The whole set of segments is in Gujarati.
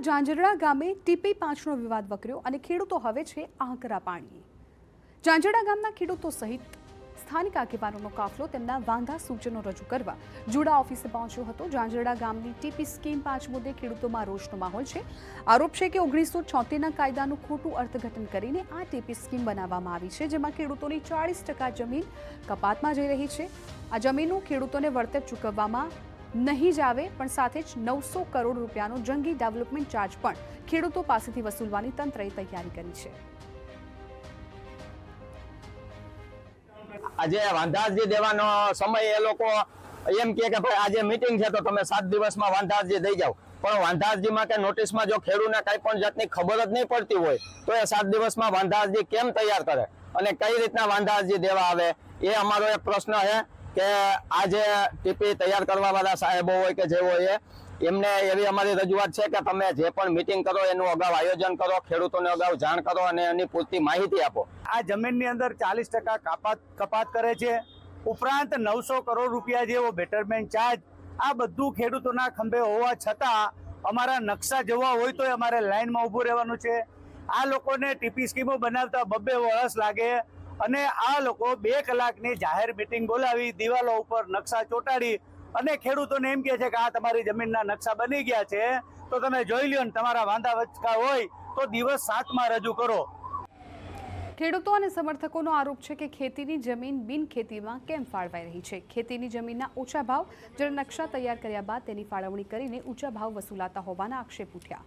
જાંજરડા ગામે TP5નો વિવાદ વકર્યો અને ખેડૂતો હવે છે આકરા પાણીએ। જાંજરડા ગામના ખેડૂતો સહિત સ્થાનિક આગેવાનોનો કાફલો તેમના વાંધા સૂચનો રજૂ કરવા જુડા ઓફિસે પહોંચ્યો હતો। જાંજરડા ગામની TP સ્કીમ 5 મુદ્દે ખેડૂતોમાં રોષનો માહોલ છે। આરોપ છે કે 1976ના કાયદાનું ખોટું અર્થઘટન કરીને આ TP સ્કીમ બનાવવામાં આવી છે, જેમાં ખેડૂતોની 40% જમીન કપાતમાં જઈ રહી છે। આ જમીનનું ખેડૂતોને વળતર ચૂકવવામાં નહીં જ આવે, પણ સાથે જ 900 કરોડ રૂપિયાનો જંગી ડેવલપમેન્ટ ચાર્જ પણ ખેડૂતો પાસેથી વસૂલવાની તંત્રએ તૈયારી કરી છે। આજે વાંધા અરજી દેવાનો સમય એ લોકો એમ કે ભાઈ આજે મીટિંગ છે તો તમે 7 દિવસમાં વાંધા અરજી દઈ જાઓ, પણ વાંધા અરજીમાં કે નોટિસમાં જો ખેડૂતને કઈ પણ જાતની ખબર જ નહીં પડતી હોય તો એ 7 દિવસમાં વાંધા અરજી કેમ તૈયાર કરે અને કઈ રીતના વાંધા અરજી દેવા આવે, એ અમારો એક પ્રશ્ન છે કે આજે ટીપી તૈયાર કરવા વાળા સાહેબો હોય કે જે હોય એમને એવી અમારી રજૂઆત છે કે તમે જે પણ મીટિંગ કરો એનું અગાઉ આયોજન કરો, ખેડૂતોને અગાઉ જાણ કરો અને એની પૂરતી માહિતી આપો। આ જમીનની અંદર 40% કપાત કરે છે, ઉપરાંત 900 કરોડ રૂપિયા જેવો બેટરમેન્ટ ચાર્જ, આ બધું ખેડૂતોના ખંભે હોવા છતાં અમારા નકશા જોવા હોય તો અમારે લાઈનમાં ઊભું રહેવાનું છે। આ લોકોને ટીપી સ્કીમો બનાવતા 2 વર્ષ લાગે અને આ લોકો 2 કલાકની જાહેર મીટિંગ બોલાવી દિવાલો ઉપર નકશા ચોંટાડી અને ખેડૂતોને એમ કહે છે કે આ તમારી જમીનના નકશા બની ગયા છે તો તમે જોઈ લ્યો ને તમારા વાંધા વચકા હોય તો દિવસ 7માં રજૂ કરો। ખેડૂતો અને સમર્થકોનો આરોપ છે કે ખેતીની જમીન બિનખેતીમાં કેમ ફાળવાઈ રહી છે। ખેતીની જમીનના ઓછા ભાવ જ્યારે નકશા તૈયાર કર્યા બાદ તેની ફાળવણી કરીને ઊંચા ભાવ વસૂલાતા હોવાના આક્ષેપ ઉઠ્યા।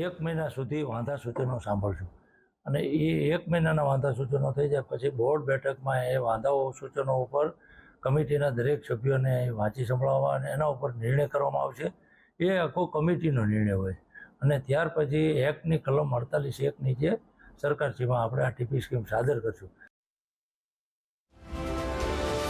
1 મહિના સુધી વાંધા સૂચનો સાંભળશું અને એ 1 મહિનાના વાંધા સૂચનો થઈ જાય પછી બોર્ડ બેઠકમાં એ વાંધાઓ સૂચનો ઉપર કમિટીના દરેક સભ્યોને વાંચી સંભળાવવા અને એના ઉપર નિર્ણય કરવામાં આવશે। એ આખો કમિટીનો નિર્ણય હોય અને ત્યાર પછી એક્ટની કલમ 48(1) નીચે સરકારશ્રીમાં આપણે આ ટીપી સ્કીમ સાદર કરશું।